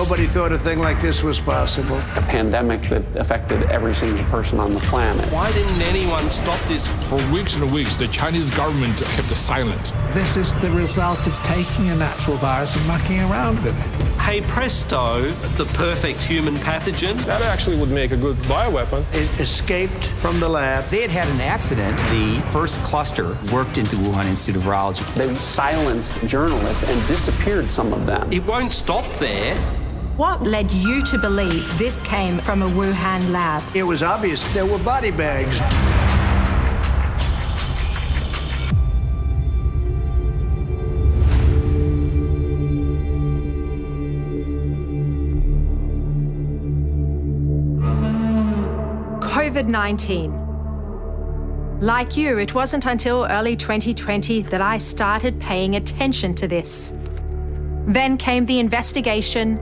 Nobody thought a thing like this was possible. A pandemic that affected every single person on the planet. Why didn't anyone stop this? For weeks and weeks, the Chinese government kept silent. This is the result of taking a natural virus and mucking around with it. Hey presto, the perfect human pathogen. That actually would make a good bioweapon. It escaped from the lab. They had an accident. The first cluster worked into the Wuhan Institute of Virology. They silenced journalists and disappeared some of them. It won't stop there. What led you to believe this came from a Wuhan lab? It was obvious there were body bags. COVID-19. Like you, it wasn't until early 2020 that I started paying attention to this. Then came the investigation,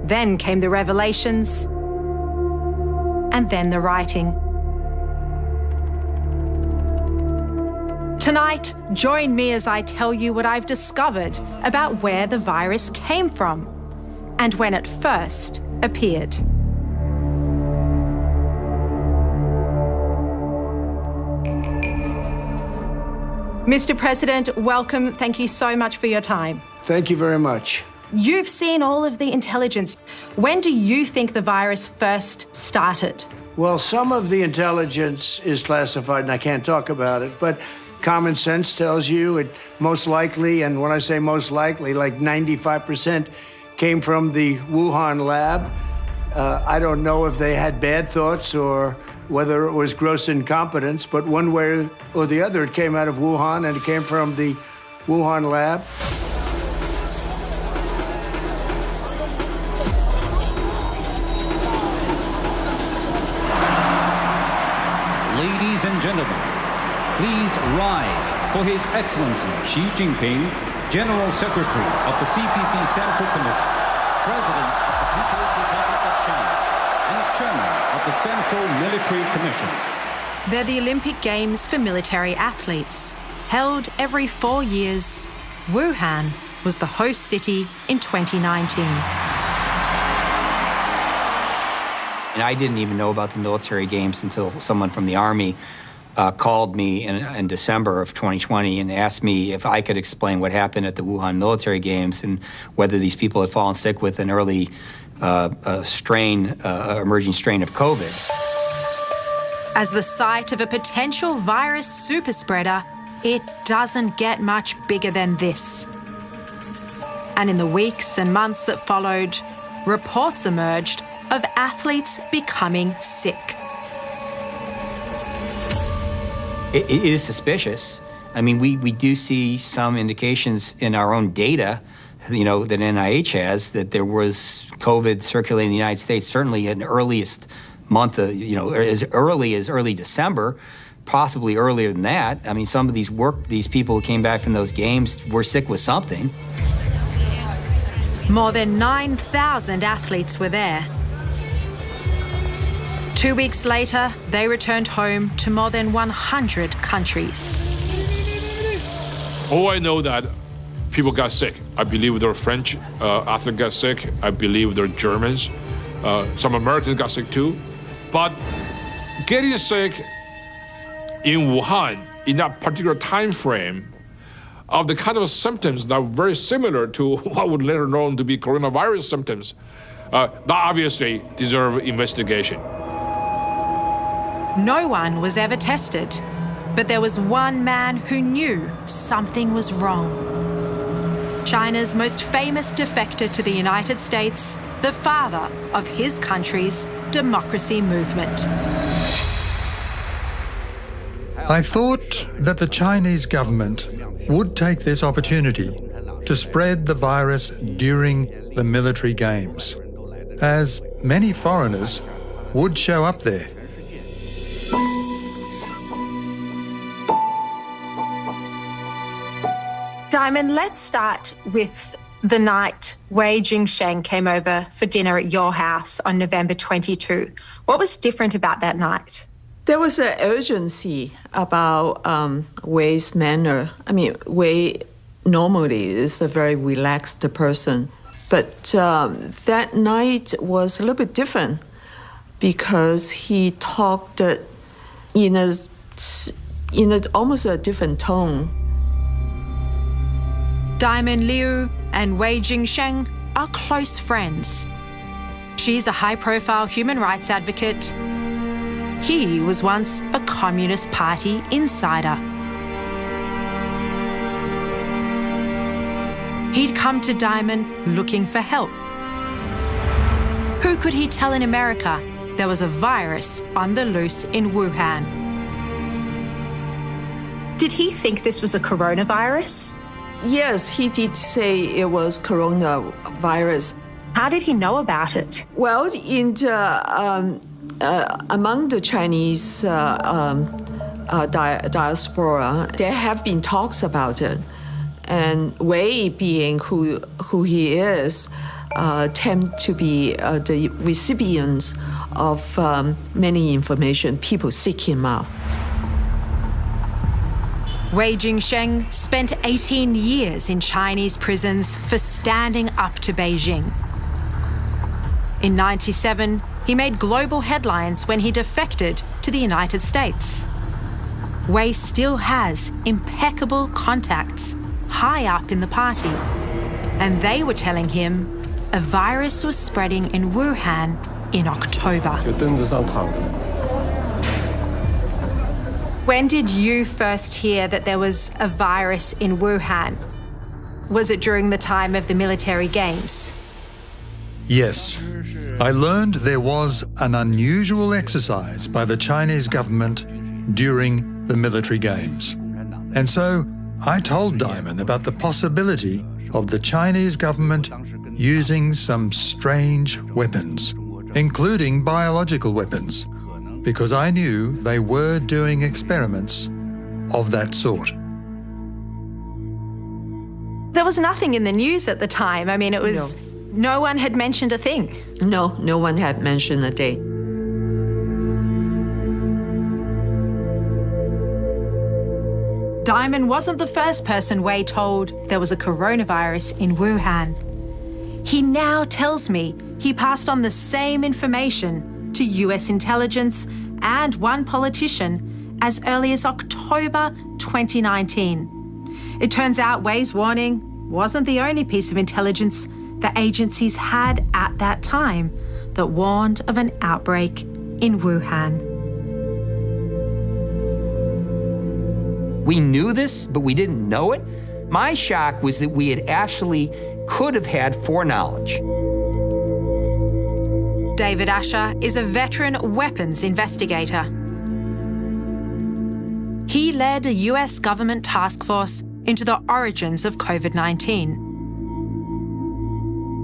then came the revelations, and then the writing. Tonight, join me as I tell you what I've discovered about where the virus came from and when it first appeared. Mr. President, welcome. Thank you so much for your time. Thank you very much. You've seen all of the intelligence. When do you think the virus first started? Well, some of the intelligence is classified, and I can't talk about it, but common sense tells you it most likely, and when I say most likely, like 95% came from the Wuhan lab. I don't know if they had bad thoughts or whether it was gross incompetence, but one way or the other, it came out of Wuhan and it came from the Wuhan lab. Ladies and gentlemen, please rise for His Excellency Xi Jinping, General Secretary of the CPC Central Committee, President of the People's Republic of China, and Chairman of the Central Military Commission. They're the Olympic Games for military athletes. Held every 4 years, Wuhan was the host city in 2019. And I didn't even know about the military games until someone from the Army called me in December of 2020 and asked me if I could explain what happened at the Wuhan military games and whether these people had fallen sick with an early emerging strain of COVID. As the site of a potential virus superspreader, it doesn't get much bigger than this. And in the weeks and months that followed, reports emerged of athletes becoming sick. It is suspicious. I mean, we do see some indications in our own data, that NIH has, that there was COVID circulating in the United States, certainly in the earliest month of, as early as early December, possibly earlier than that. I mean, some of these people who came back from those games were sick with something. More than 9,000 athletes were there. 2 weeks later, they returned home to more than 100 countries. Oh, I know that people got sick. I believe there were French athletes got sick. I believe there were Germans. Some Americans got sick too. But getting sick in Wuhan in that particular time frame of the kind of symptoms that are very similar to what would later known to be coronavirus symptoms, that obviously deserve investigation. No one was ever tested, but there was one man who knew something was wrong. China's most famous defector to the United States, the father of his country's democracy movement. I thought that the Chinese government would take this opportunity to spread the virus during the military games, as many foreigners would show up there. Diamond, let's start with the night Wei Jingsheng came over for dinner at your house on November 22. What was different about that night? There was an urgency about Wei's manner. I mean, Wei normally is a very relaxed person. But that night was a little bit different because he talked in almost a different tone. Diamond Liu and Wei Jingsheng are close friends. She's a high-profile human rights advocate. He was once a Communist Party insider. He'd come to Diamond looking for help. Who could he tell in America there was a virus on the loose in Wuhan? Did he think this was a coronavirus? Yes, he did say it was coronavirus. How did he know about it? Well, among the Chinese diaspora, there have been talks about it. And Wei, being who he is, tend to be the recipients of many information. People seek him out. Wei Jingsheng spent 18 years in Chinese prisons for standing up to Beijing. In '97, he made global headlines when he defected to the United States. Wei still has impeccable contacts high up in the party, and they were telling him a virus was spreading in Wuhan in October. When did you first hear that there was a virus in Wuhan? Was it during the time of the military games? Yes. I learned there was an unusual exercise by the Chinese government during the military games. And so I told Diamond about the possibility of the Chinese government using some strange weapons, including biological weapons, because I knew they were doing experiments of that sort. There was nothing in the news at the time. I mean, it was... No one had mentioned a thing. No one had mentioned a date. Diamond wasn't the first person Wei told there was a coronavirus in Wuhan. He now tells me he passed on the same information to US intelligence and one politician as early as October 2019. It turns out Wei's warning wasn't the only piece of intelligence the agencies had at that time that warned of an outbreak in Wuhan. We knew this, but we didn't know it. My shock was that we had actually could have had foreknowledge. David Asher is a veteran weapons investigator. He led a US government task force into the origins of COVID-19.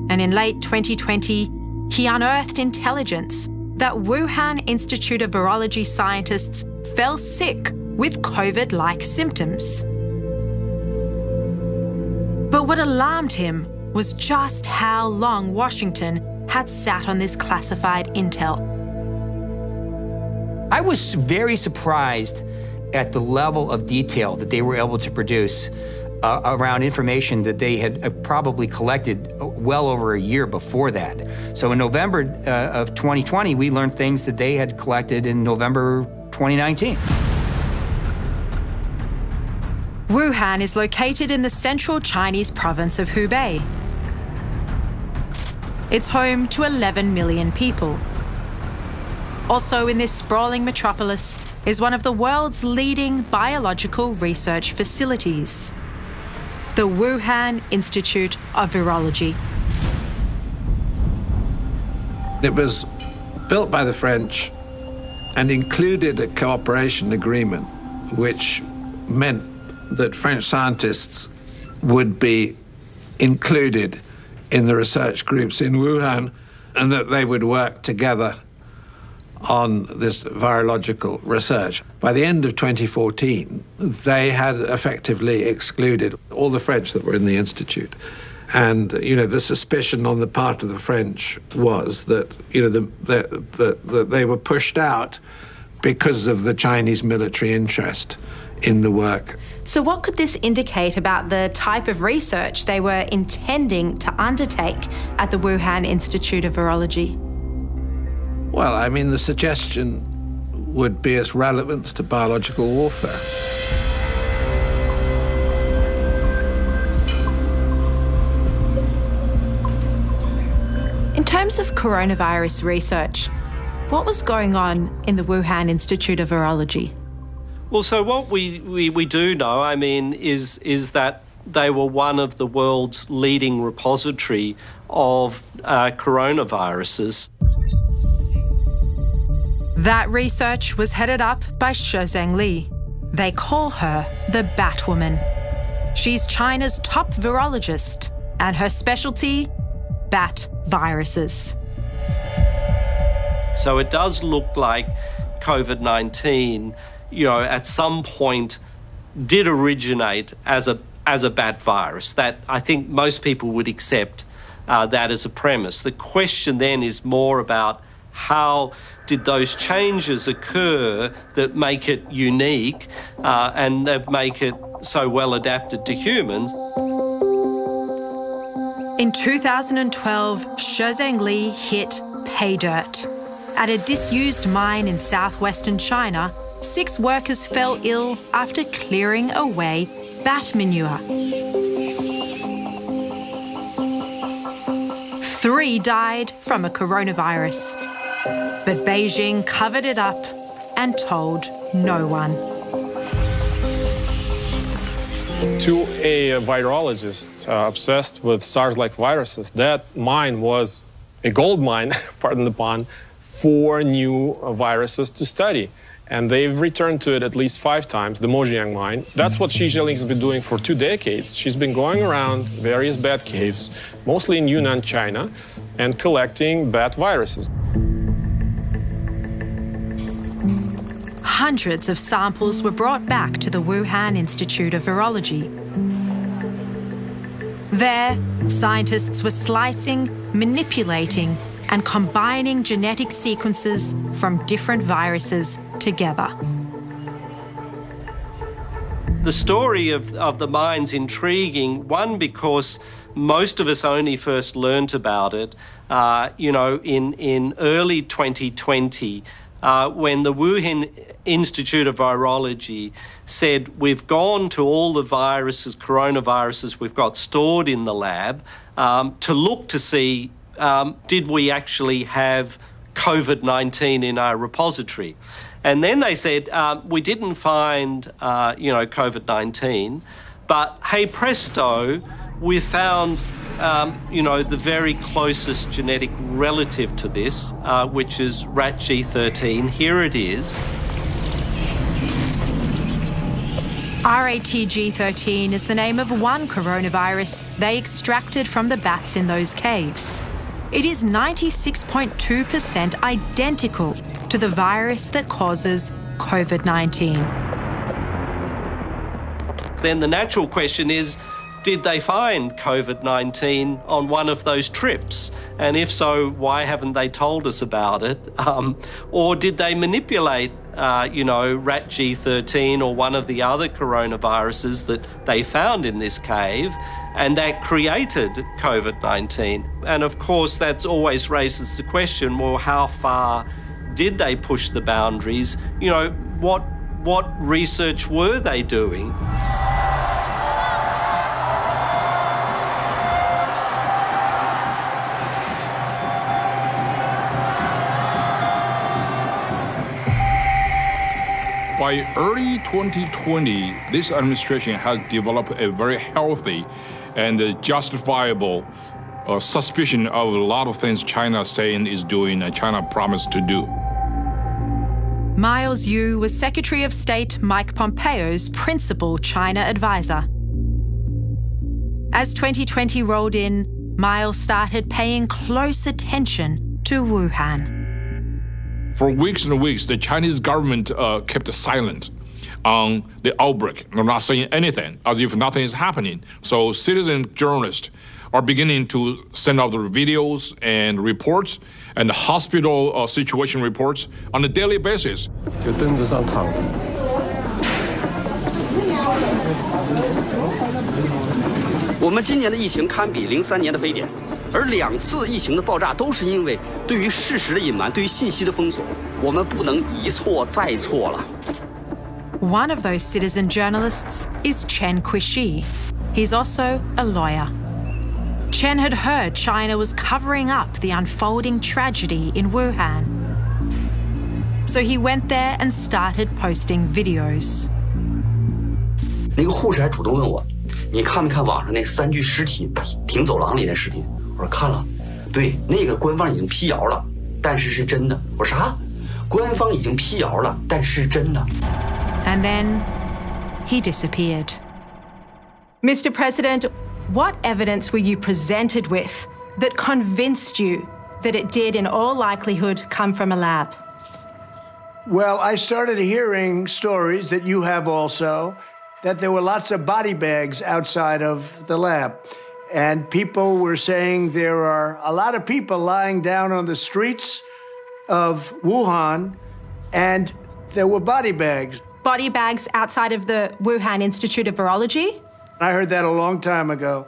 And in late 2020, he unearthed intelligence that Wuhan Institute of Virology scientists fell sick with COVID-like symptoms. But what alarmed him was just how long Washington had sat on this classified intel. I was very surprised at the level of detail that they were able to produce around information that they had probably collected well over a year before that. So in November of 2020, we learned things that they had collected in November 2019. Wuhan is located in the central Chinese province of Hubei. It's home to 11 million people. Also in this sprawling metropolis is one of the world's leading biological research facilities, the Wuhan Institute of Virology. It was built by the French and included a cooperation agreement, which meant that French scientists would be included in the research groups in Wuhan and that they would work together on this virological research. By the end of 2014, they had effectively excluded all the French that were in the institute. And, the suspicion on the part of the French was that, that they were pushed out because of the Chinese military interest in the work. So what could this indicate about the type of research they were intending to undertake at the Wuhan Institute of Virology? Well, I mean, the suggestion would be its relevance to biological warfare. In terms of coronavirus research, what was going on in the Wuhan Institute of Virology? Well, so what we do know, I mean, is that they were one of the world's leading repository of coronaviruses. That research was headed up by Sharri Li. They call her the Batwoman. She's China's top virologist, and her specialty, bat viruses. So it does look like COVID-19, at some point did originate as a bat virus. That I think most people would accept that as a premise. The question then is more about how did those changes occur that make it unique and that make it so well adapted to humans. In 2012, Sharri Li hit pay dirt. At a disused mine in southwestern China, 6 workers fell ill after clearing away bat manure. 3 died from a coronavirus. But Beijing covered it up and told no one. To a virologist obsessed with SARS-like viruses, that mine was a gold mine, pardon the pun, for new viruses to study. And they've returned to it at least 5 times, the Mojiang mine. That's what Xi Jinping has been doing for 2 decades. She's been going around various bat caves, mostly in Yunnan, China, and collecting bat viruses. Hundreds of samples were brought back to the Wuhan Institute of Virology. There, scientists were slicing, manipulating, and combining genetic sequences from different viruses together. The story of the mine's intriguing, one, because most of us only first learnt about it, in early 2020, when the Wuhan Institute of Virology said, we've gone to all the coronaviruses we've got stored in the lab to look to see, did we actually have COVID-19 in our repository? And then they said, we didn't find, COVID-19, but hey presto, we found the very closest genetic relative to this, which is rat G13. Here it is. RATG13 is the name of one coronavirus they extracted from the bats in those caves. It is 96.2% identical to the virus that causes COVID-19. Then the natural question is, did they find COVID-19 on one of those trips? And if so, why haven't they told us about it? Or did they manipulate, rat G13 or one of the other coronaviruses that they found in this cave, and that created COVID-19? And of course, that always raises the question, well, how far did they push the boundaries? What research were they doing? By early 2020, this administration has developed a very healthy and justifiable suspicion of a lot of things China is saying is doing and China promised to do. Miles Yu was Secretary of State Mike Pompeo's principal China advisor. As 2020 rolled in, Miles started paying close attention to Wuhan. For weeks and weeks, the Chinese government kept silent on the outbreak. They're not saying anything, as if nothing is happening. So citizen journalists are beginning to send out their videos and reports and hospital situation reports on a daily basis. 我们今年的疫情堪比03年的非典，而2次疫情的爆炸都是因为对于事实的隐瞒，对于信息的封锁，我们不能一错再错了。 One of those citizen journalists is Chen Kuishi. He's also a lawyer. Chen had heard China was covering up the unfolding tragedy in Wuhan. So he went there and started posting videos. 那个护士还主动问我，你看没看网上那3具尸体停走廊里的视频？我说看了，对，那个官方已经辟谣了，但是是真的。我说啥？官方已经辟谣了，但是是真的。 And then he disappeared. Mr. President, what evidence were you presented with that convinced you that it did, in all likelihood, come from a lab? Well, I started hearing stories that you have also, that there were lots of body bags outside of the lab. And people were saying there are a lot of people lying down on the streets of Wuhan, and there were body bags. Body bags outside of the Wuhan Institute of Virology? I heard that a long time ago.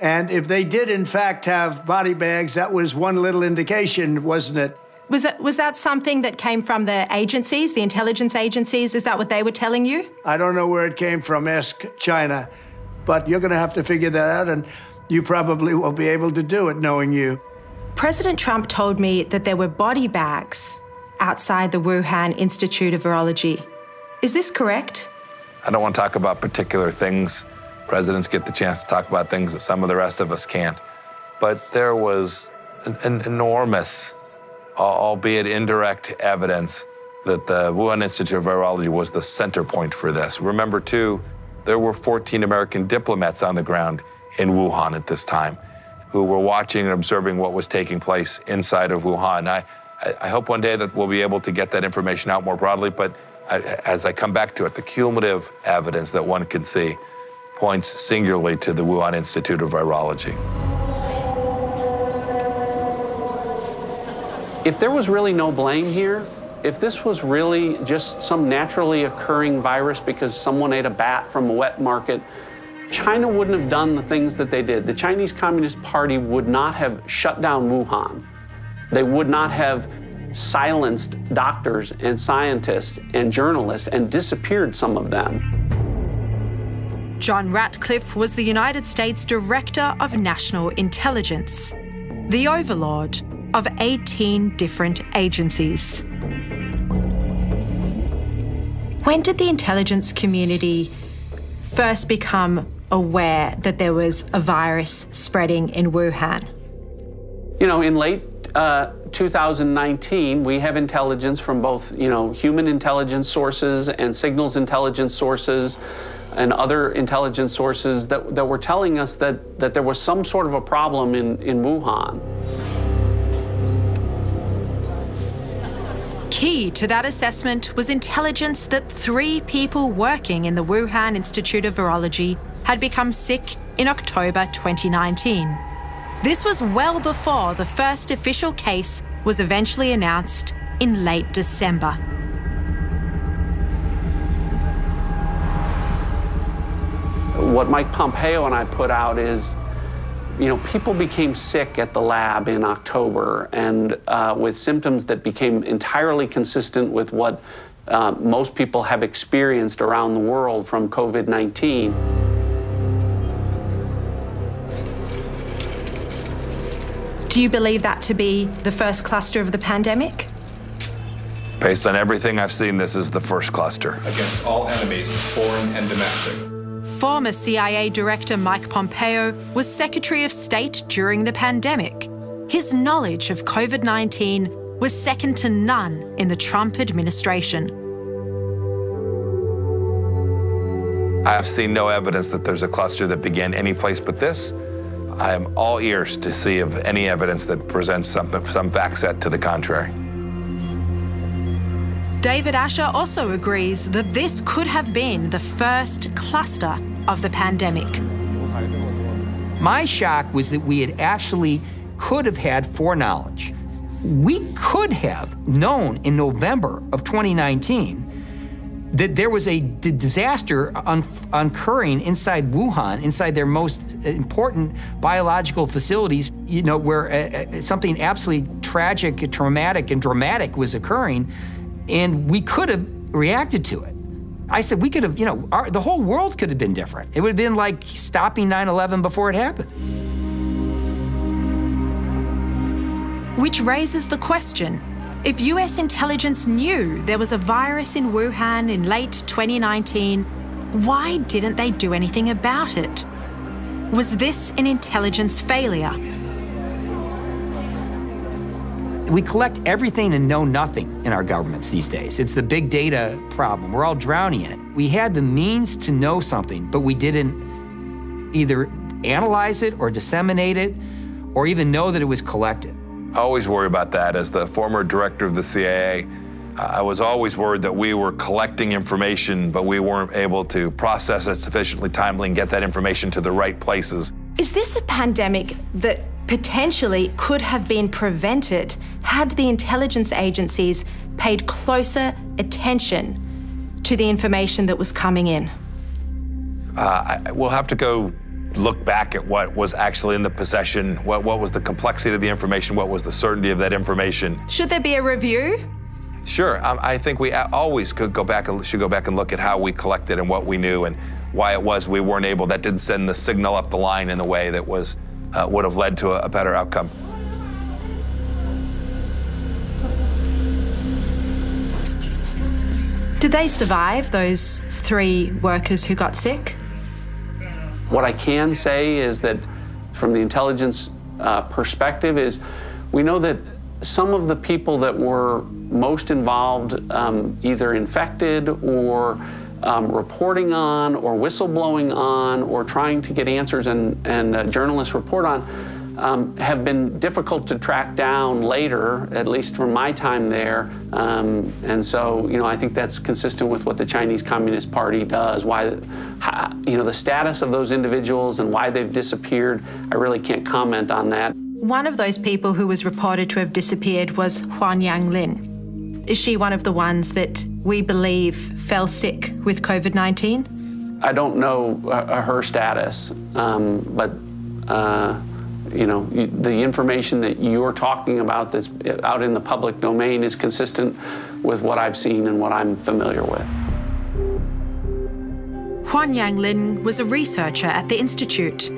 And if they did, in fact, have body bags, that was one little indication, wasn't it? Was that something that came from the agencies, the intelligence agencies? Is that what they were telling you? I don't know where it came from. Ask China. But you're going to have to figure that out, and you probably will be able to do it, knowing you. President Trump told me that there were body bags outside the Wuhan Institute of Virology. Is this correct? I don't want to talk about particular things. Presidents get the chance to talk about things that some of the rest of us can't. But there was an enormous, albeit indirect, evidence that the Wuhan Institute of Virology was the center point for this. Remember, too, there were 14 American diplomats on the ground in Wuhan at this time who were watching and observing what was taking place inside of Wuhan. I hope one day that we'll be able to get that information out more broadly, but as I come back to it, the cumulative evidence that one can see points singularly to the Wuhan Institute of Virology. If there was really no blame here, if this was really just some naturally occurring virus because someone ate a bat from a wet market, China wouldn't have done the things that they did. The Chinese Communist Party would not have shut down Wuhan. They would not have silenced doctors and scientists and journalists and disappeared some of them. John Ratcliffe was the United States Director of National Intelligence, the overlord of 18 different agencies. When did the intelligence community first become aware that there was a virus spreading in Wuhan? You know, in late 2019, we have intelligence from both, human intelligence sources and signals intelligence sources and other intelligence sources that were telling us that there was some sort of a problem in Wuhan. Key to that assessment was intelligence that 3 people working in the Wuhan Institute of Virology had become sick in October 2019. This was well before the first official case was eventually announced in late December. What Mike Pompeo and I put out is, people became sick at the lab in October and with symptoms that became entirely consistent with what most people have experienced around the world from COVID-19. Do you believe that to be the first cluster of the pandemic? Based on everything I've seen, this is the first cluster. Against all enemies, foreign and domestic. Former CIA Director Mike Pompeo was Secretary of State during the pandemic. His knowledge of COVID-19 was second to none in the Trump administration. I have seen no evidence that there's a cluster that began any place but this. I am all ears to see of any evidence that presents some back set to the contrary. David Asher also agrees that this could have been the first cluster of the pandemic. My shock was that we had actually could have had foreknowledge. We could have known in November of 2019 that there was a disaster occurring inside Wuhan, inside their most important biological facilities, you know, where something absolutely tragic, traumatic, and dramatic was occurring, and we could have reacted to it. I said we could have, you know, the whole world could have been different. It would have been like stopping 9/11 before it happened. Which raises the question, if US intelligence knew there was a virus in Wuhan in late 2019, why didn't they do anything about it? Was this an intelligence failure? We collect everything and know nothing in our governments these days. It's the big data problem. We're all drowning in it. We had the means to know something, but we didn't either analyze it or disseminate it or even know that it was collected. I always worry about that. As the former director of the CIA, I was always worried that we were collecting information, but we weren't able to process it sufficiently timely and get that information to the right places. Is this a pandemic that potentially could have been prevented had the intelligence agencies paid closer attention to the information that was coming in? We'll have to go look back at what was actually in the possession, what was the complexity of the information, what was the certainty of that information. Should there be a review? Sure, I think we always should go back and look at how we collected and what we knew and why it was we weren't able, that didn't send the signal up the line in a way that was would have led to a better outcome. Did they survive, those 3 workers who got sick? What I can say is that from the intelligence perspective is we know that some of the people that were most involved, either infected or reporting on or whistleblowing on or trying to get answers and journalists report on, have been difficult to track down later, at least from my time there. And so, you know, I think that's consistent with what the Chinese Communist Party does. You know, the status of those individuals and why they've disappeared, I really can't comment on that. One of those people who was reported to have disappeared was Huan Yanglin. Is she one of the ones that we believe fell sick with COVID-19? I don't know her status, but you know, the information that you're talking about that's out in the public domain is consistent with what I've seen and what I'm familiar with. Huan Yanglin was a researcher at the Institute.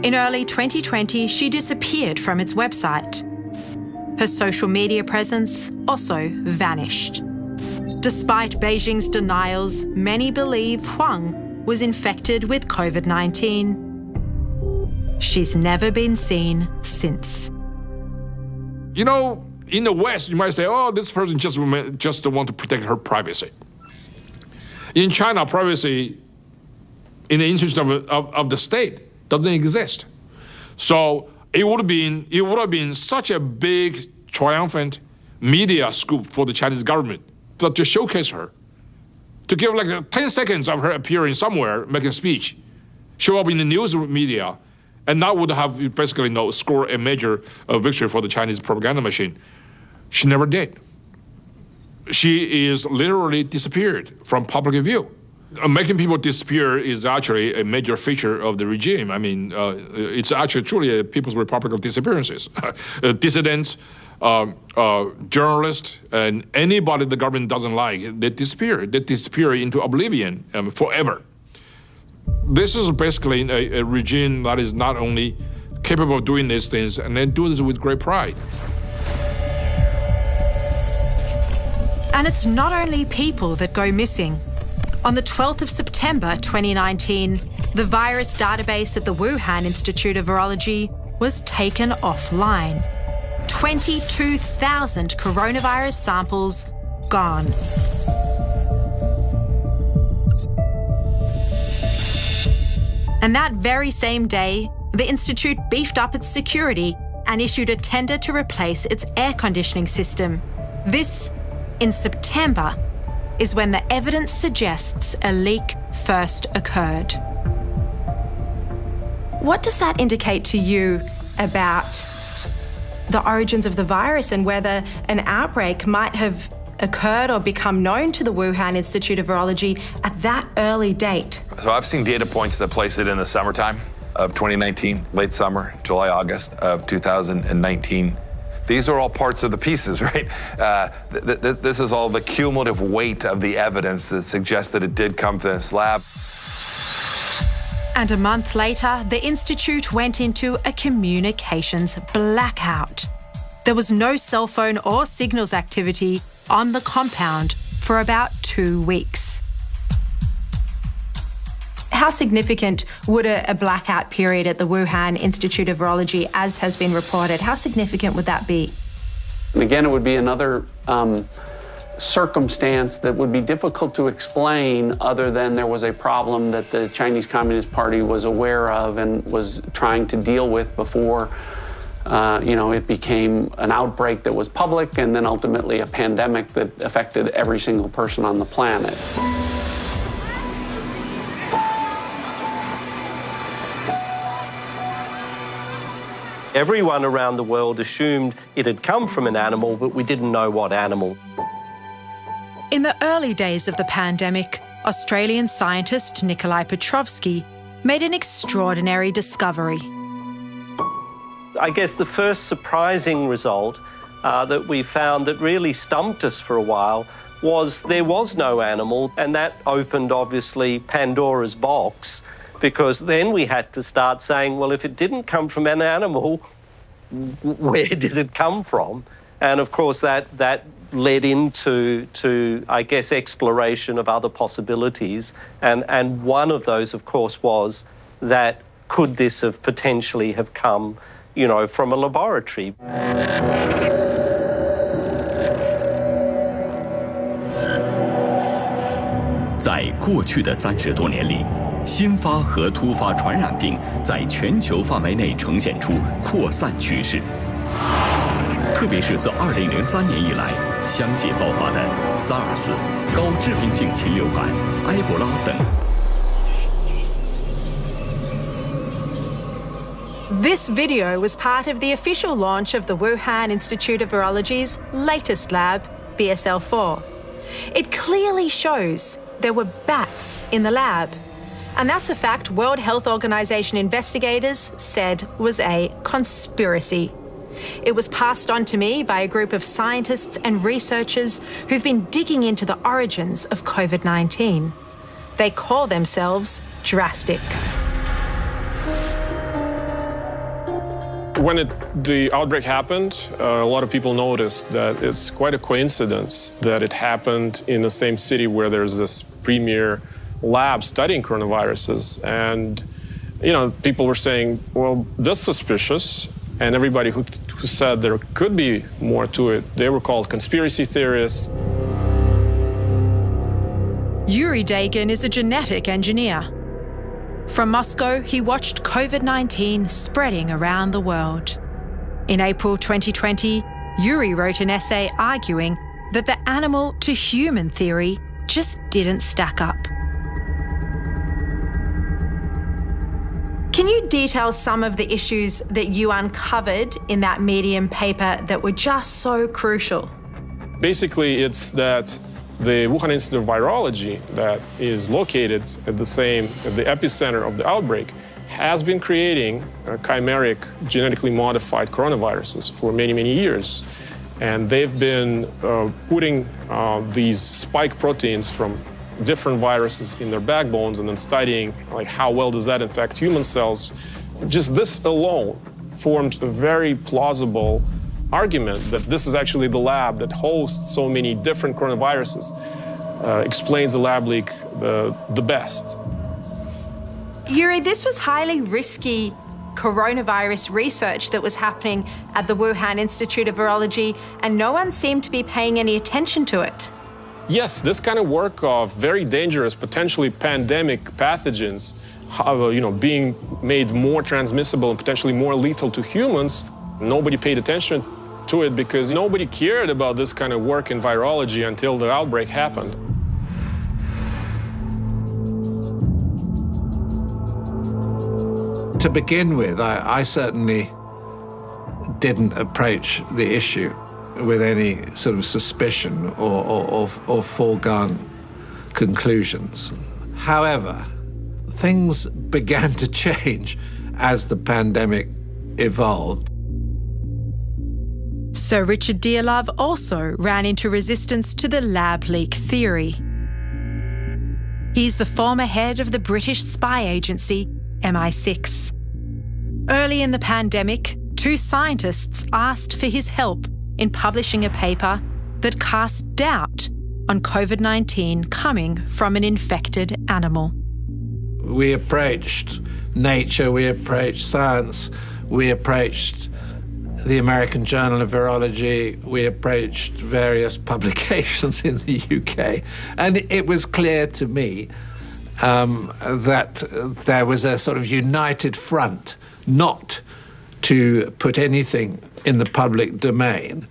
In early 2020, she disappeared from its website. Her social media presence also vanished. Despite Beijing's denials, many believe Huang was infected with COVID-19. She's never been seen since. You know, in the West, you might say, oh, this person just want to protect her privacy. In China, privacy in the interest of the state doesn't exist. So it would have been such a big, triumphant media scoop for the Chinese government to showcase her, to give like 10 seconds of her appearing somewhere, making a speech, show up in the news media, and that would have basically scored a major victory for the Chinese propaganda machine. She never did. She is literally disappeared from public view. Making people disappear is actually a major feature of the regime. I mean, it's actually truly a People's Republic of disappearances. Dissidents, journalists, and anybody the government doesn't like, they disappear. They disappear into oblivion forever. This is basically a regime that is not only capable of doing these things, and they do this with great pride. And it's not only people that go missing. On the 12th of September 2019, the virus database at the Wuhan Institute of Virology was taken offline. 22,000 coronavirus samples gone. And that very same day, the Institute beefed up its security and issued a tender to replace its air conditioning system. This, in September, is when the evidence suggests a leak first occurred. What does that indicate to you about the origins of the virus and whether an outbreak might have occurred or become known to the Wuhan Institute of Virology at that early date? So I've seen data points that place it in the summertime of 2019, late summer, July, August of 2019. These are all parts of the pieces, right? This is all the cumulative weight of the evidence that suggests that it did come from this lab. And a month later, the Institute went into a communications blackout. There was no cell phone or signals activity on the compound for about 2 weeks. How significant would a blackout period at the Wuhan Institute of Virology, as has been reported, how significant would that be? And again, it would be another circumstance that would be difficult to explain other than there was a problem that the Chinese Communist Party was aware of and was trying to deal with before it became an outbreak that was public and then ultimately a pandemic that affected every single person on the planet. Everyone around the world assumed it had come from an animal, but we didn't know what animal. In the early days of the pandemic, Australian scientist Nikolai Petrovsky made an extraordinary discovery. I guess the first surprising result that we found that really stumped us for a while was there was no animal, and that opened, obviously, Pandora's box, because then we had to start saying, well, if it didn't come from an animal, where did it come from? And, of course, that led into, I guess, exploration of other possibilities. And one of those, of course, was that could this have potentially have come, from a laboratory? 在过去的30多年里，新发和突发传染病在全球范围内呈现出扩散趋势，特别是自2003年以来相继爆发的 SARS、高致病性禽流感、埃博拉等。 This video was part of the official launch of the Wuhan Institute of Virology's latest lab, BSL-4. It clearly shows there were bats in the lab. And that's a fact World Health Organization investigators said was a conspiracy. It was passed on to me by a group of scientists and researchers who've been digging into the origins of COVID-19. They call themselves Drastic. When the outbreak happened, a lot of people noticed that it's quite a coincidence that it happened in the same city where there's this premier lab studying coronaviruses. And, people were saying, well, that's suspicious. And everybody who said there could be more to it, they were called conspiracy theorists. Yuri Dagan is a genetic engineer. From Moscow, he watched COVID-19 spreading around the world. In April 2020, Yuri wrote an essay arguing that the animal-to-human theory just didn't stack up. Can you detail some of the issues that you uncovered in that Medium paper that were just so crucial? Basically, it's that the Wuhan Institute of Virology, that is located at the epicenter of the outbreak, has been creating chimeric, genetically modified coronaviruses for many, many years. And they've been putting these spike proteins from different viruses in their backbones and then studying how well does that infect human cells. Just this alone formed a very plausible argument that this is actually the lab that hosts so many different coronaviruses, explains the lab leak the best. Yuri, this was highly risky coronavirus research that was happening at the Wuhan Institute of Virology, and no one seemed to be paying any attention to it. Yes, this kind of work of very dangerous, potentially pandemic pathogens, being made more transmissible and potentially more lethal to humans, nobody paid attention to it because nobody cared about this kind of work in virology until the outbreak happened. To begin with, I certainly didn't approach the issue with any sort of suspicion or foregone conclusions. However, things began to change as the pandemic evolved. Sir Richard Dearlove also ran into resistance to the lab leak theory. He's the former head of the British spy agency, MI6. Early in the pandemic, 2 scientists asked for his help in publishing a paper that cast doubt on COVID-19 coming from an infected animal. We approached Nature, we approached Science, we approached the American Journal of Virology, we approached various publications in the UK, and it was clear to me that there was a sort of united front not to put anything in the public domain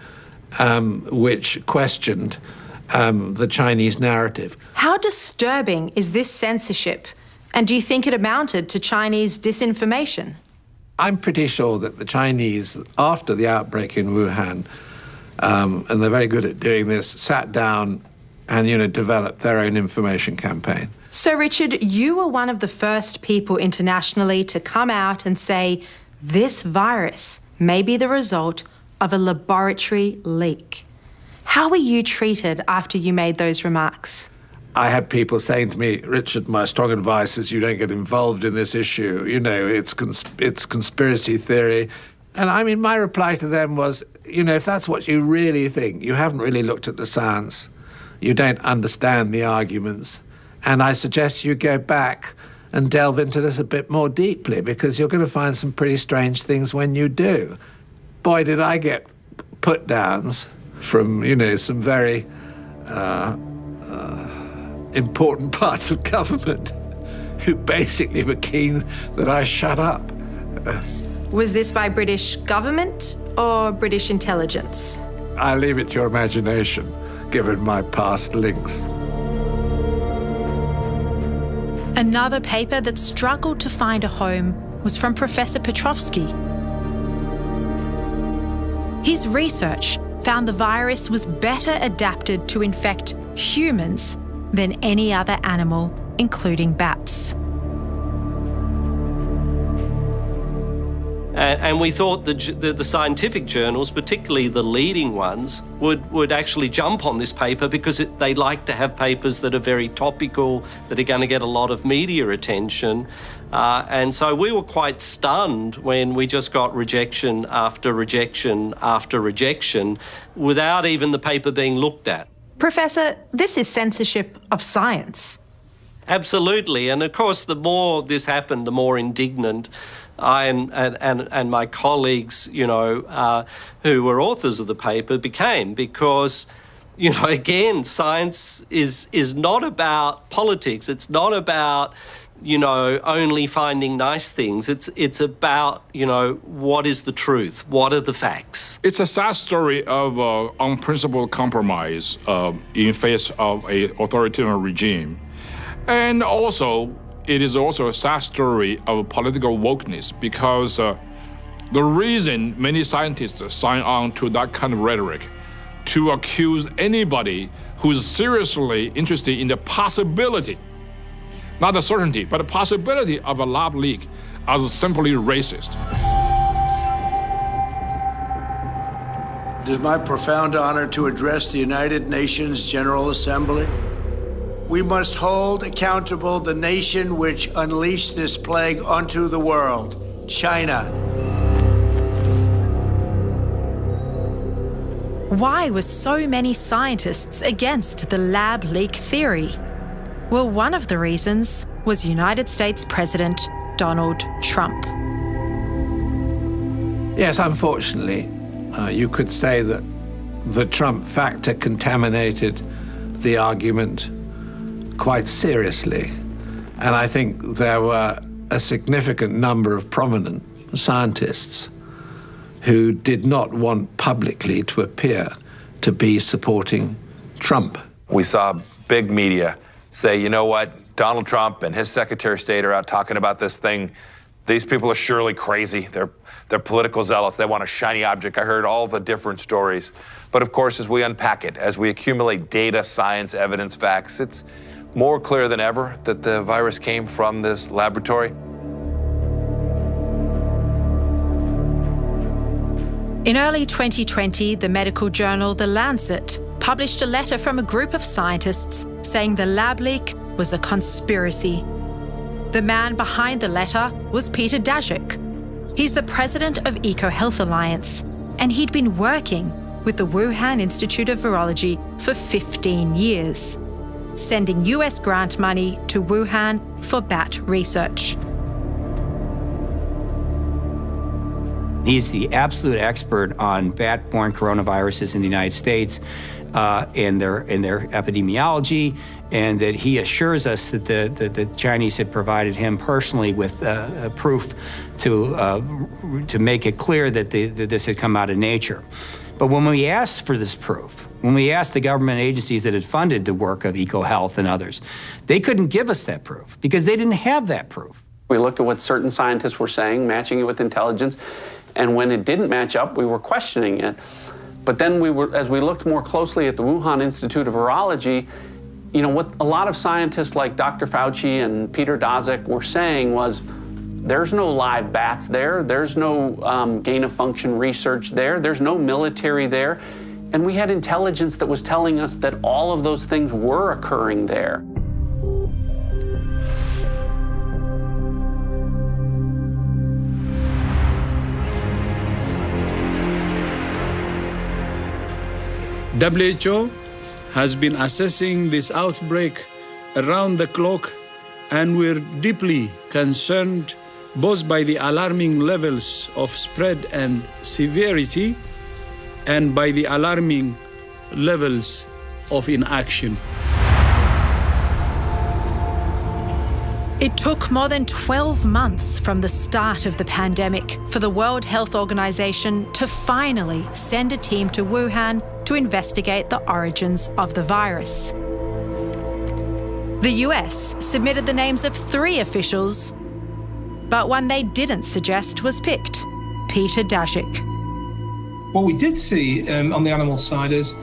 which questioned the Chinese narrative. How disturbing is this censorship? And do you think it amounted to Chinese disinformation? I'm pretty sure that the Chinese, after the outbreak in Wuhan, and they're very good at doing this, sat down and, developed their own information campaign. So, Richard, you were one of the first people internationally to come out and say this virus may be the result of a laboratory leak. How were you treated after you made those remarks? I had people saying to me, Richard, my strong advice is you don't get involved in this issue. It's conspiracy theory. And I mean, my reply to them was, if that's what you really think, you haven't really looked at the science. You don't understand the arguments. And I suggest you go back and delve into this a bit more deeply, because you're going to find some pretty strange things when you do. Boy, did I get put-downs from, some very important parts of government who basically were keen that I shut up. Was this by British government or British intelligence? I leave it to your imagination, given my past links. Another paper that struggled to find a home was from Professor Petrovsky. His research found the virus was better adapted to infect humans than any other animal, including bats. And we thought the scientific journals, particularly the leading ones, would actually jump on this paper because they like to have papers that are very topical, that are going to get a lot of media attention. And so we were quite stunned when we just got rejection after rejection after rejection without even the paper being looked at. Professor, this is censorship of science. Absolutely. And of course, the more this happened, the more indignant I and my colleagues, who were authors of the paper became, because, again, science is not about politics. It's not about, only finding nice things. It's about, what is the truth? What are the facts? It's a sad story of unprincipled compromise in face of an authoritarian regime. And also, it is also a sad story of political wokeness, because the reason many scientists sign on to that kind of rhetoric, to accuse anybody who's seriously interested in the possibility, not the certainty, but the possibility of a lab leak, as simply racist. It is my profound honor to address the United Nations General Assembly. We must hold accountable the nation which unleashed this plague onto the world, China. Why were so many scientists against the lab leak theory? Well, one of the reasons was United States President Donald Trump. Yes, unfortunately, you could say that the Trump factor contaminated the argument quite seriously. And I think there were a significant number of prominent scientists who did not want publicly to appear to be supporting Trump. We saw big media say, you know what, Donald Trump and his Secretary of State are out talking about this thing. These people are surely crazy. They're political zealots. They want a shiny object. I heard all the different stories. But of course, as we unpack it, as we accumulate data, science, evidence, facts, it's more clear than ever that the virus came from this laboratory. In early 2020, the medical journal The Lancet published a letter from a group of scientists saying the lab leak was a conspiracy. The man behind the letter was Peter Daszak. He's the president of EcoHealth Alliance, and he'd been working with the Wuhan Institute of Virology for 15 years, sending US grant money to Wuhan for bat research. He's the absolute expert on bat-borne coronaviruses in the United States and their epidemiology, and that he assures us that the Chinese had provided him personally with proof to make it clear that this had come out of nature. But when we asked for this proof, when we asked the government agencies that had funded the work of EcoHealth and others, they couldn't give us that proof because they didn't have that proof. We looked at what certain scientists were saying, matching it with intelligence, and when it didn't match up, we were questioning it. But then as we looked more closely at the Wuhan Institute of Virology, you know, what a lot of scientists like Dr. Fauci and Peter Daszak were saying was, there's no live bats there, there's no gain-of-function research there, there's no military there, and we had intelligence that was telling us that all of those things were occurring there. WHO has been assessing this outbreak around the clock, and we're deeply concerned both by the alarming levels of spread and severity and by the alarming levels of inaction. It took more than 12 months from the start of the pandemic for the World Health Organization to finally send a team to Wuhan to investigate the origins of the virus. The US submitted the names of 3 officials, but one they didn't suggest was picked, Peter Daszak. What we did see on the animal side is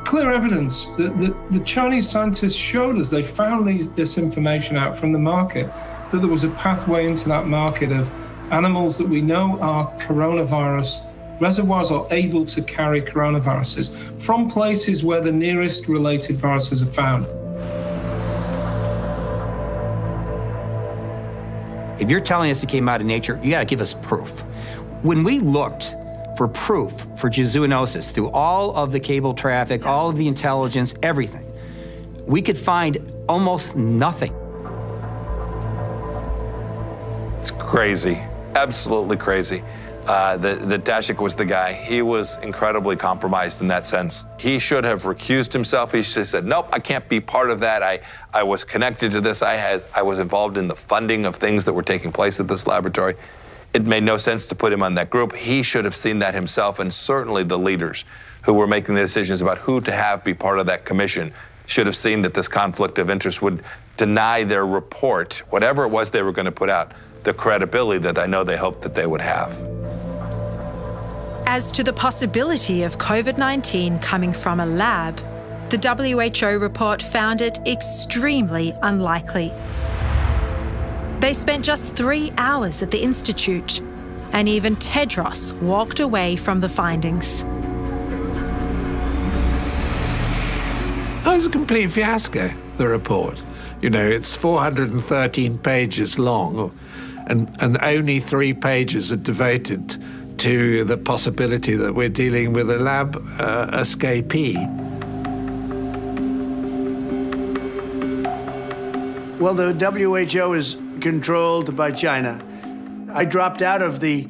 clear evidence that the Chinese scientists showed us. They found this information out from the market, that there was a pathway into that market of animals that we know are coronavirus reservoirs, are able to carry coronaviruses from places where the nearest related viruses are found. If you're telling us it came out of nature, you gotta give us proof. When we looked for proof for zoonosis through all of the cable traffic, all of the intelligence, everything, we could find almost nothing. It's crazy, absolutely crazy. The Daszak was the guy. He was incredibly compromised in that sense. He should have recused himself. He should have said, nope, I can't be part of that. I was connected to this. I was involved in the funding of things that were taking place at this laboratory. It made no sense to put him on that group. He should have seen that himself, and certainly the leaders who were making the decisions about who to have be part of that commission should have seen that this conflict of interest would deny their report, whatever it was they were going to put out, the credibility that I know they hoped that they would have. As to the possibility of COVID-19 coming from a lab, the WHO report found it extremely unlikely. They spent just 3 hours at the Institute, and even Tedros walked away from the findings. It was a complete fiasco, the report. You know, it's 413 pages long, and only 3 pages are devoted to the possibility that we're dealing with a lab escapee. Well, the WHO is controlled by China. I dropped out of the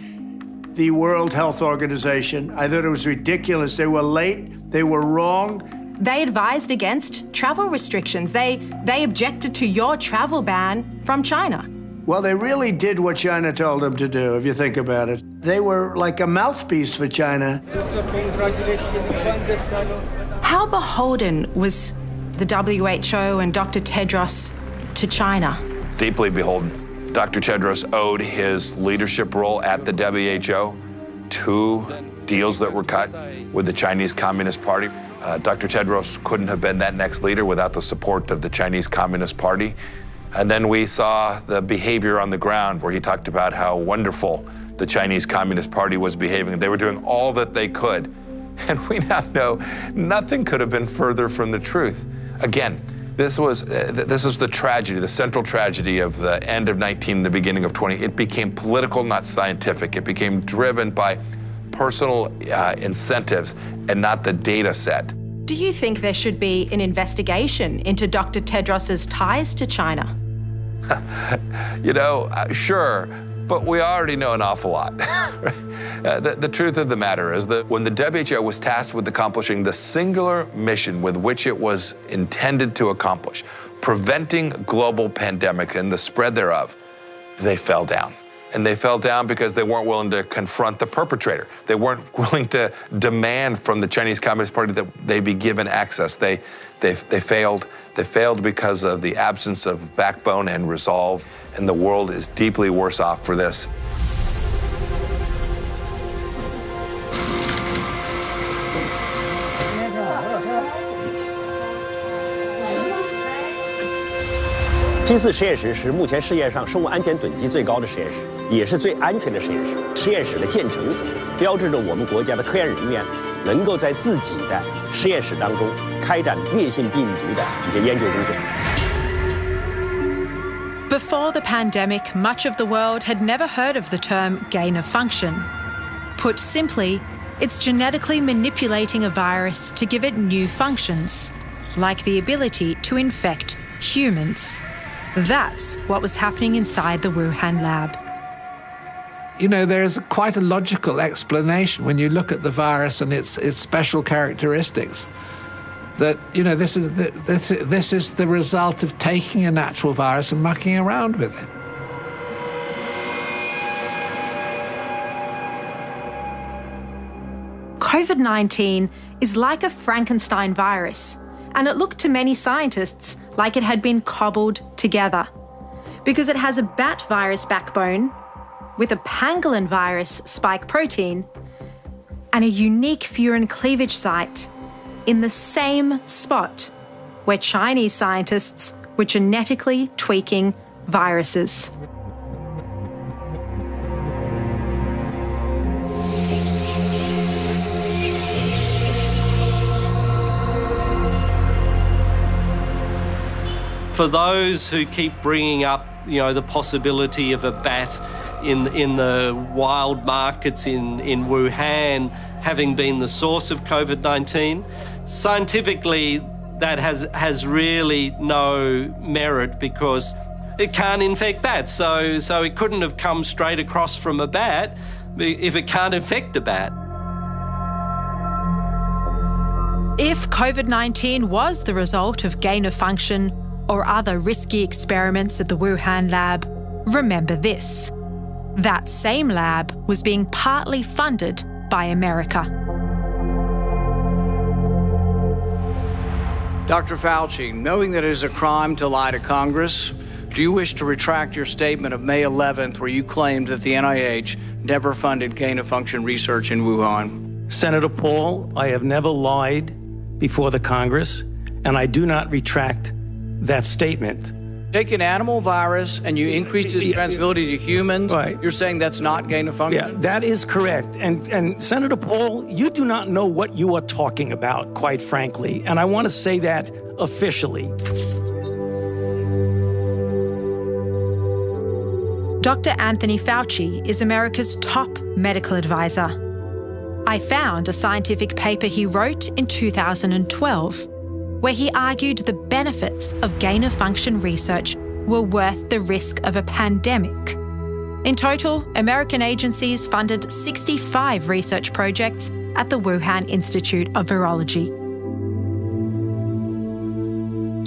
World Health Organization. I thought it was ridiculous. They were late, they were wrong. They advised against travel restrictions. They objected to your travel ban from China. Well, they really did what China told them to do, if you think about it. They were like a mouthpiece for China. How beholden was the WHO and Dr. Tedros to China? Deeply beholden. Dr. Tedros owed his leadership role at the WHO to deals that were cut with the Chinese Communist Party. Dr. Tedros couldn't have been that next leader without the support of the Chinese Communist Party. And then we saw the behavior on the ground where he talked about how wonderful the Chinese Communist Party was behaving. They were doing all that they could. And we now know nothing could have been further from the truth. Again, this was the tragedy, the central tragedy of the end of 19, the beginning of 20. It became political, not scientific. It became driven by personal incentives and not the data set. Do you think there should be an investigation into Dr. Tedros's ties to China? You know, sure, but we already know an awful lot. The truth of the matter is that when the WHO was tasked with accomplishing the singular mission with which it was intended to accomplish, preventing global pandemic and the spread thereof, they fell down. And they fell down because they weren't willing to confront the perpetrator. They weren't willing to demand from the Chinese Communist Party that they be given access. They failed. They failed because of the absence of backbone and resolve, and the world is deeply worse off for this. P4实验室是目前世界上生物安全等级最高的实验室，也是最安全的实验室。实验室的建成，标志着我们国家的科研人员能够在自己的实验室当中开展烈性病毒的一些研究工作。Before the pandemic, much of the world had never heard of the term gain of function. Put simply, it's genetically manipulating a virus to give it new functions, like the ability to infect humans. That's what was happening inside the Wuhan lab. You know, there's quite a logical explanation when you look at the virus and its special characteristics. That, you know, this is the result of taking a natural virus and mucking around with it. COVID-19 is like a Frankenstein virus, and it looked to many scientists like it had been cobbled together, because it has a bat virus backbone with a pangolin virus spike protein and a unique furin cleavage site in the same spot where Chinese scientists were genetically tweaking viruses. For those who keep bringing up, you know, the possibility of a bat in the wild markets in Wuhan having been the source of COVID-19, scientifically that has really no merit because it can't infect bats. So it couldn't have come straight across from a bat if it can't infect a bat. If COVID-19 was the result of gain of function or other risky experiments at the Wuhan lab, remember this: that same lab was being partly funded by America. Dr. Fauci, knowing that it is a crime to lie to Congress, do you wish to retract your statement of May 11th where you claimed that the NIH never funded gain-of-function research in Wuhan? Senator Paul, I have never lied before the Congress, and I do not retract that statement. Take an animal virus and you increase its transmissibility to humans, right. You're saying that's not gain of function? Yeah, that is correct. And Senator Paul, you do not know what you are talking about, quite frankly, and I want to say that officially. Dr. Anthony Fauci is America's top medical advisor. I found a scientific paper he wrote in 2012 where he argued the benefits of gain-of-function research were worth the risk of a pandemic. In total, American agencies funded 65 research projects at the Wuhan Institute of Virology.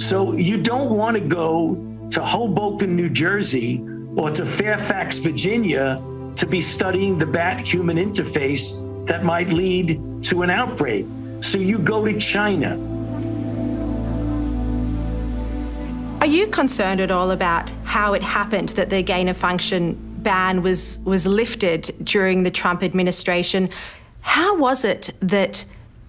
So you don't want to go to Hoboken, New Jersey, or to Fairfax, Virginia, to be studying the bat-human interface that might lead to an outbreak. So you go to China. Are you concerned at all about how it happened that the gain-of-function ban was lifted during the Trump administration? How was it that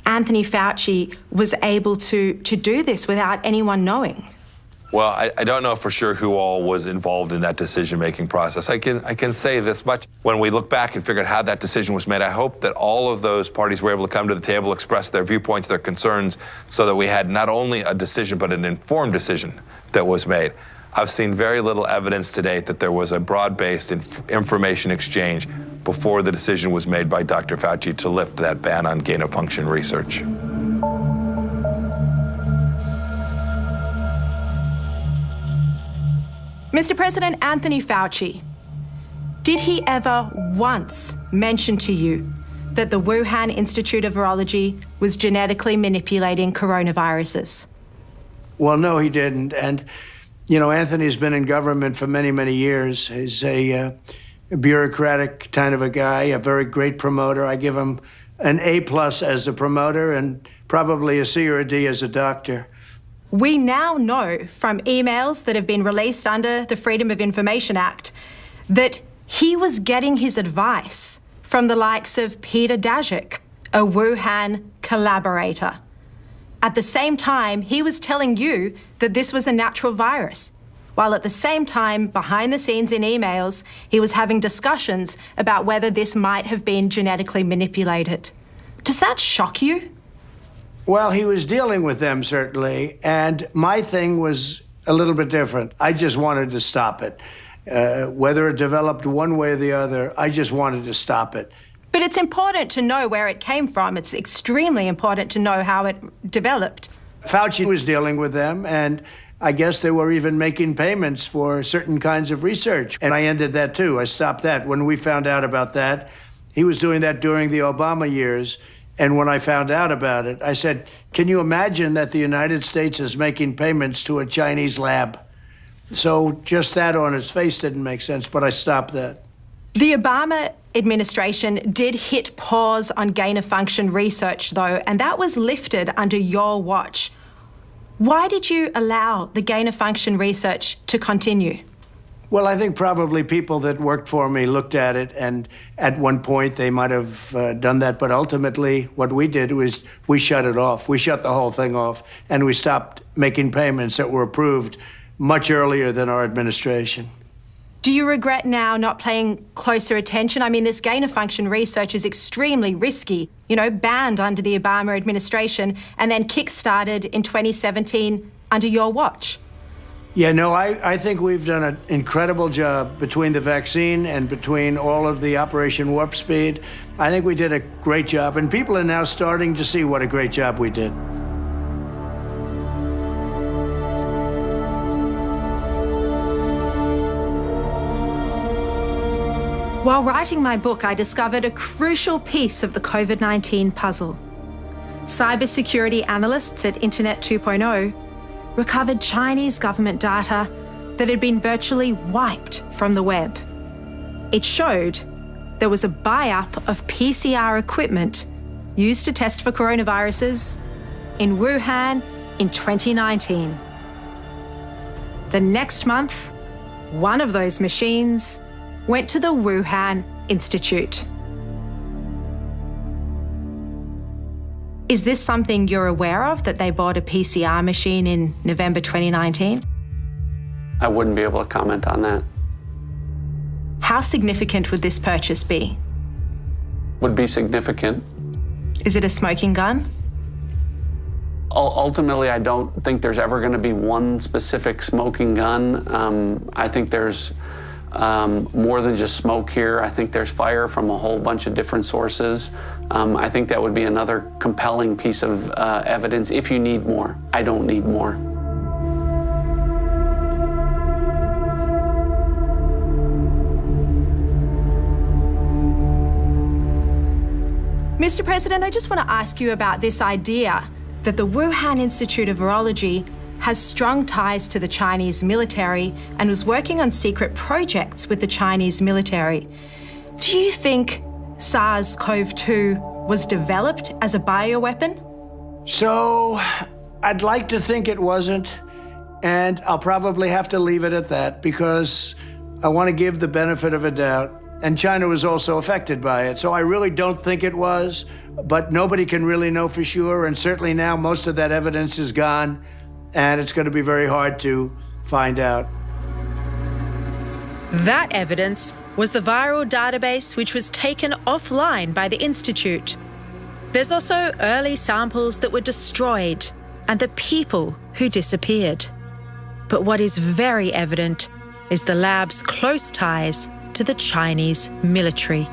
Anthony Fauci was able to do this without anyone knowing? Well, I don't know for sure who all was involved in that decision-making process. I can say this much. When we look back and figure out how that decision was made, I hope that all of those parties were able to come to the table, express their viewpoints, their concerns, so that we had not only a decision, but an informed decision that was made. I've seen very little evidence to date that there was a broad-based information exchange before the decision was made by Dr. Fauci to lift that ban on gain-of-function research. Mr. President, Anthony Fauci, did he ever once mention to you that the Wuhan Institute of Virology was genetically manipulating coronaviruses? Well, no, he didn't. And, you know, Anthony's been in government for many, many years. He's a bureaucratic kind of a guy, a very great promoter. I give him an A+ as a promoter and probably a C or a D as a doctor. We now know from emails that have been released under the Freedom of Information Act that he was getting his advice from the likes of Peter Daszak, a Wuhan collaborator. At the same time, he was telling you that this was a natural virus, while at the same time, behind the scenes in emails, he was having discussions about whether this might have been genetically manipulated. Does that shock you? Well, he was dealing with them, certainly, and my thing was a little bit different. I just wanted to stop it. Whether it developed one way or the other, I just wanted to stop it. But it's important to know where it came from. It's extremely important to know how it developed. Fauci was dealing with them, and I guess they were even making payments for certain kinds of research. And I ended that, too. I stopped that. When we found out about that, he was doing that during the Obama years. And when I found out about it, I said, can you imagine that the United States is making payments to a Chinese lab? So just that on its face didn't make sense, but I stopped that. The Obama administration did hit pause on gain-of-function research, though, and that was lifted under your watch. Why did you allow the gain-of-function research to continue? Well, I think probably people that worked for me looked at it, and at one point they might have done that. But ultimately, what we did was we shut it off. We shut the whole thing off, and we stopped making payments that were approved much earlier than our administration. Do you regret now not paying closer attention? I mean, this gain-of-function research is extremely risky, you know, banned under the Obama administration and then kick-started in 2017 under your watch. Yeah, no, I think we've done an incredible job between the vaccine and between all of the Operation Warp Speed. I think we did a great job, and people are now starting to see what a great job we did. While writing my book, I discovered a crucial piece of the COVID-19 puzzle. Cybersecurity analysts at Internet 2.0 recovered Chinese government data that had been virtually wiped from the web. It showed there was a buy-up of PCR equipment used to test for coronaviruses in Wuhan in 2019. The next month, one of those machines went to the Wuhan Institute. Is this something you're aware of, that they bought a PCR machine in November 2019? I wouldn't be able to comment on that. How significant would this purchase be? Would be significant. Is it a smoking gun? Ultimately, I don't think there's ever going to be one specific smoking gun. I think there's more than just smoke here. I think there's fire from a whole bunch of different sources. I think that would be another compelling piece of evidence if you need more. I don't need more. Mr. President, I just want to ask you about this idea that the Wuhan Institute of Virology has strong ties to the Chinese military and was working on secret projects with the Chinese military. Do you think SARS-CoV-2 was developed as a bioweapon? So, I'd like to think it wasn't. And I'll probably have to leave it at that because I want to give the benefit of a doubt. And China was also affected by it. So I really don't think it was, but nobody can really know for sure. And certainly now most of that evidence is gone, and it's going to be very hard to find out. That evidence was the viral database which was taken offline by the Institute. There's also early samples that were destroyed and the people who disappeared. But what is very evident is the lab's close ties to the Chinese military.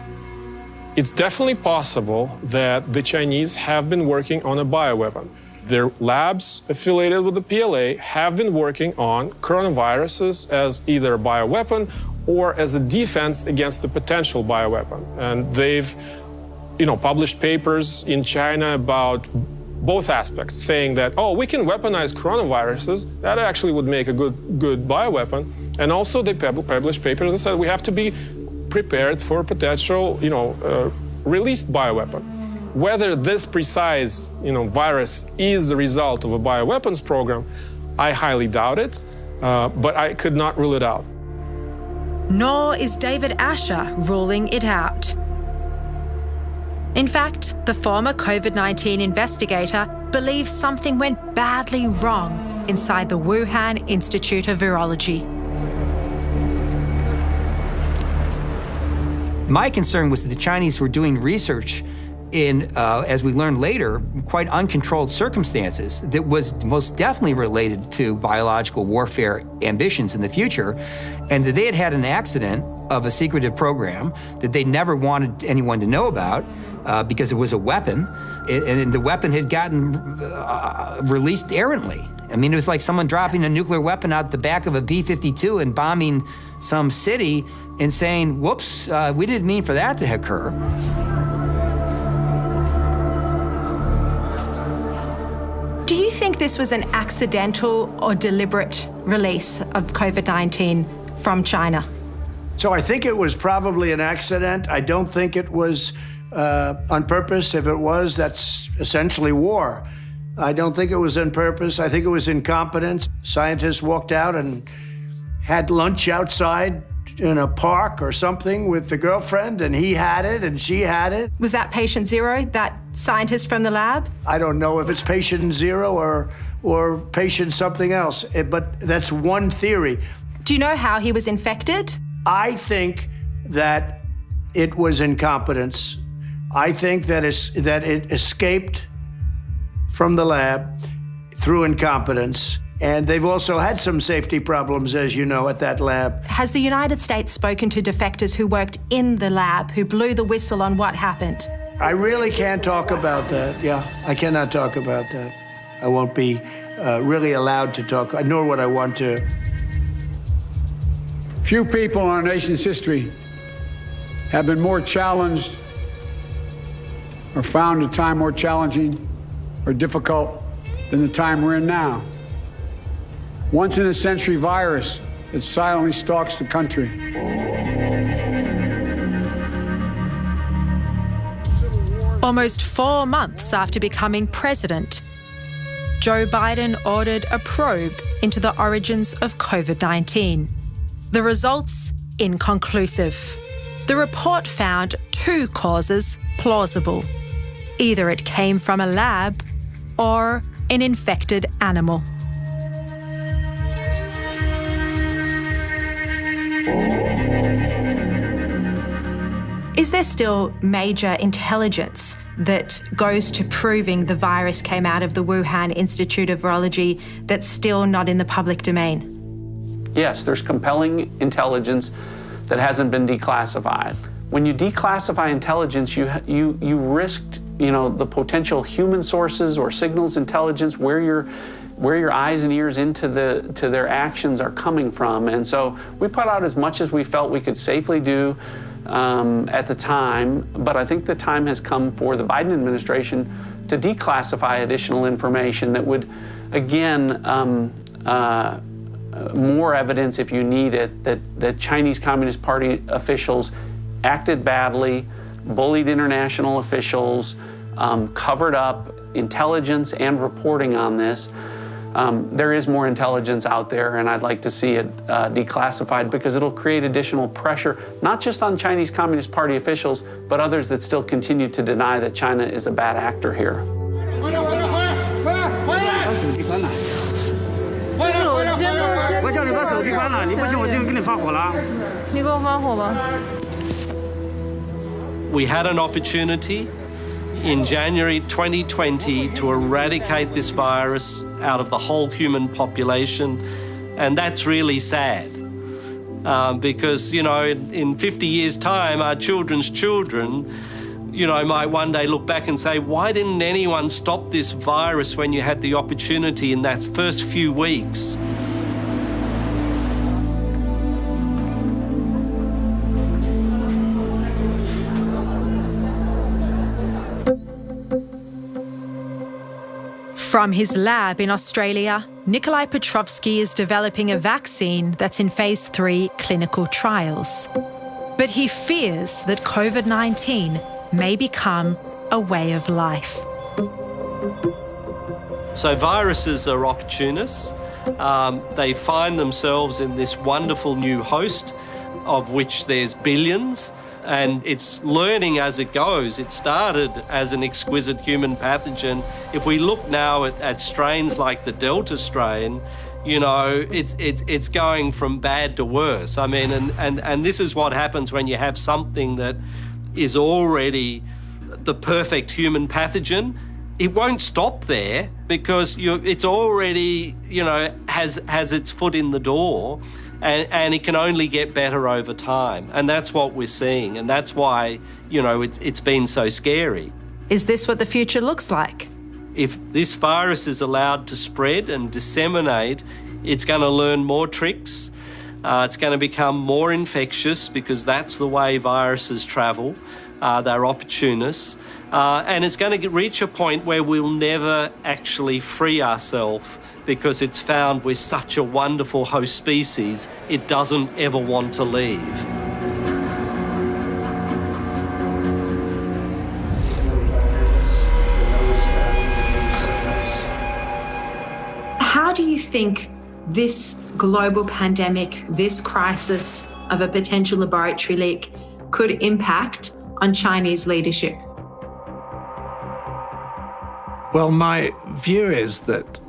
It's definitely possible that the Chinese have been working on a bioweapon. Their labs affiliated with the PLA have been working on coronaviruses as either a bioweapon or as a defense against a potential bioweapon. And they've, published papers in China about both aspects, saying that, we can weaponize coronaviruses. That actually would make a good bioweapon. And also they published papers that said we have to be prepared for a potential, released bioweapon. Whether this precise, virus is the result of a bioweapons program, I highly doubt it, but I could not rule it out. Nor is David Asher ruling it out. In fact, the former COVID-19 investigator believes something went badly wrong inside the Wuhan Institute of Virology. My concern was that the Chinese were doing research in, as we learned later, quite uncontrolled circumstances that was most definitely related to biological warfare ambitions in the future, and that they had had an accident of a secretive program that they never wanted anyone to know about because it was a weapon, and the weapon had gotten released errantly. I mean, it was like someone dropping a nuclear weapon out the back of a B-52 and bombing some city and saying, whoops, we didn't mean for that to occur. Do you think this was an accidental or deliberate release of COVID-19 from China? So I think it was probably an accident. I don't think it was on purpose. If it was, that's essentially war. I don't think it was on purpose. I think it was incompetence. Scientists walked out and had lunch outside in a park or something with the girlfriend, and he had it and she had it. Was that patient zero, that scientist from the lab? I don't know if it's patient zero or patient something else, but that's one theory. Do you know how he was infected? I think that it was incompetence. I think that it escaped from the lab through incompetence. And they've also had some safety problems, as you know, at that lab. Has the United States spoken to defectors who worked in the lab, who blew the whistle on what happened? I really can't talk about that. Yeah, I cannot talk about that. I won't be really allowed to talk, nor would I want to. Few people in our nation's history have been more challenged or found a time more challenging or difficult than the time we're in now. Once-in-a-century virus that silently stalks the country. Almost 4 months after becoming president, Joe Biden ordered a probe into the origins of COVID-19. The results inconclusive. The report found 2 causes plausible. Either it came from a lab or an infected animal. Is there still major intelligence that goes to proving the virus came out of the Wuhan Institute of Virology that's still not in the public domain? Yes, there's compelling intelligence that hasn't been declassified. When you declassify intelligence, you risked, the potential human sources or signals intelligence, where your eyes and ears into their actions are coming from. And so we put out as much as we felt we could safely do at the time, but I think the time has come for the Biden administration to declassify additional information that would, again, more evidence if you need it, that Chinese Communist Party officials acted badly, bullied international officials, covered up intelligence and reporting on this. there is more intelligence out there, and I'd like to see it declassified because it'll create additional pressure, not just on Chinese Communist Party officials, but others that still continue to deny that China is a bad actor here. We had an opportunity in January 2020 to eradicate this virus out of the whole human population, and that's really sad. Because, you know, in 50 years' time, our children's children, you know, might one day look back and say, why didn't anyone stop this virus when you had the opportunity in that first few weeks? From his lab in Australia, Nikolai Petrovsky is developing a vaccine that's in phase 3 clinical trials. But he fears that COVID-19 may become a way of life. So viruses are opportunists. They find themselves in this wonderful new host, of which there's billions, and it's learning as it goes. It started as an exquisite human pathogen. If we look now at strains like the Delta strain, you know, it's going from bad to worse. I mean, and this is what happens when you have something that is already the perfect human pathogen. It won't stop there because it's already, you know, has its foot in the door. And it can only get better over time. And that's what we're seeing. And that's why, you know, it's been so scary. Is this what the future looks like? If this virus is allowed to spread and disseminate, it's going to learn more tricks. It's going to become more infectious because that's the way viruses travel. They're opportunists. And it's going to reach a point where we'll never actually free ourselves because it's found we're such a wonderful host species, it doesn't ever want to leave. How do you think this global pandemic, this crisis of a potential laboratory leak could impact on Chinese leadership? Well, my view is that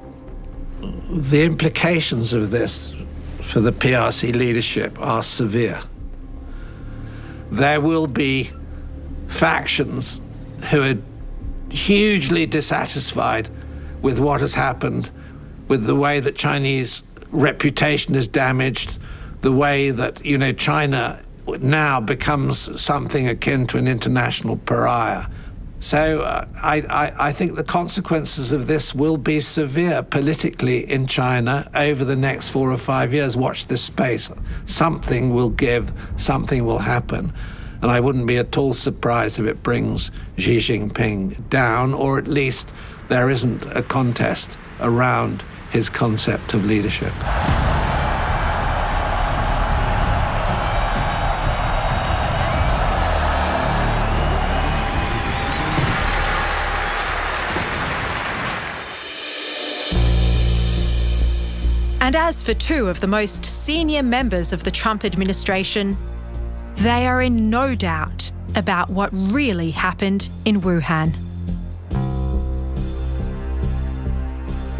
the implications of this for the PRC leadership are severe. There will be factions who are hugely dissatisfied with what has happened, with the way that Chinese reputation is damaged, the way that, you know, China now becomes something akin to an international pariah. So I think the consequences of this will be severe politically in China over the next 4 or 5 years. Watch this space. Something will give, something will happen. And I wouldn't be at all surprised if it brings Xi Jinping down, or at least there isn't a contest around his concept of leadership. And as for two of the most senior members of the Trump administration, they are in no doubt about what really happened in Wuhan.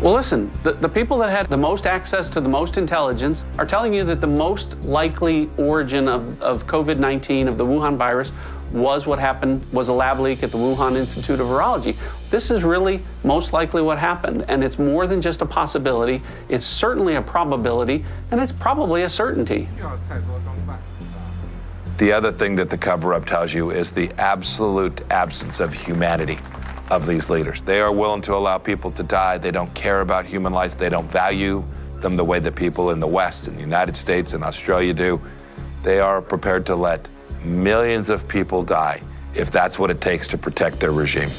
Well, listen, the people that had the most access to the most intelligence are telling you that the most likely origin of COVID-19, of the Wuhan virus, was a lab leak at the Wuhan Institute of Virology. This is really most likely what happened, and it's more than just a possibility. It's certainly a probability, and it's probably a certainty. The other thing that the cover-up tells you is the absolute absence of humanity of these leaders. They are willing to allow people to die. They don't care about human life. They don't value them the way that people in the West, in the United States and Australia do. They are prepared to let millions of people die if that's what it takes to protect their regime.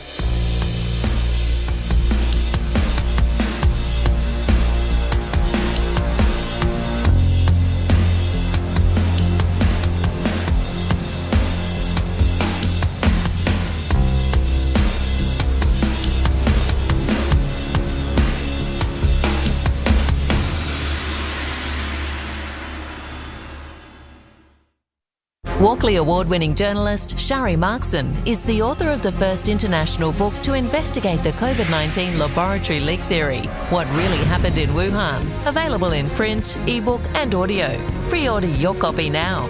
Berkeley Award-winning journalist Sharri Markson is the author of the first international book to investigate the COVID-19 laboratory leak theory, What Really Happened in Wuhan. Available in print, ebook and audio. Pre-order your copy now.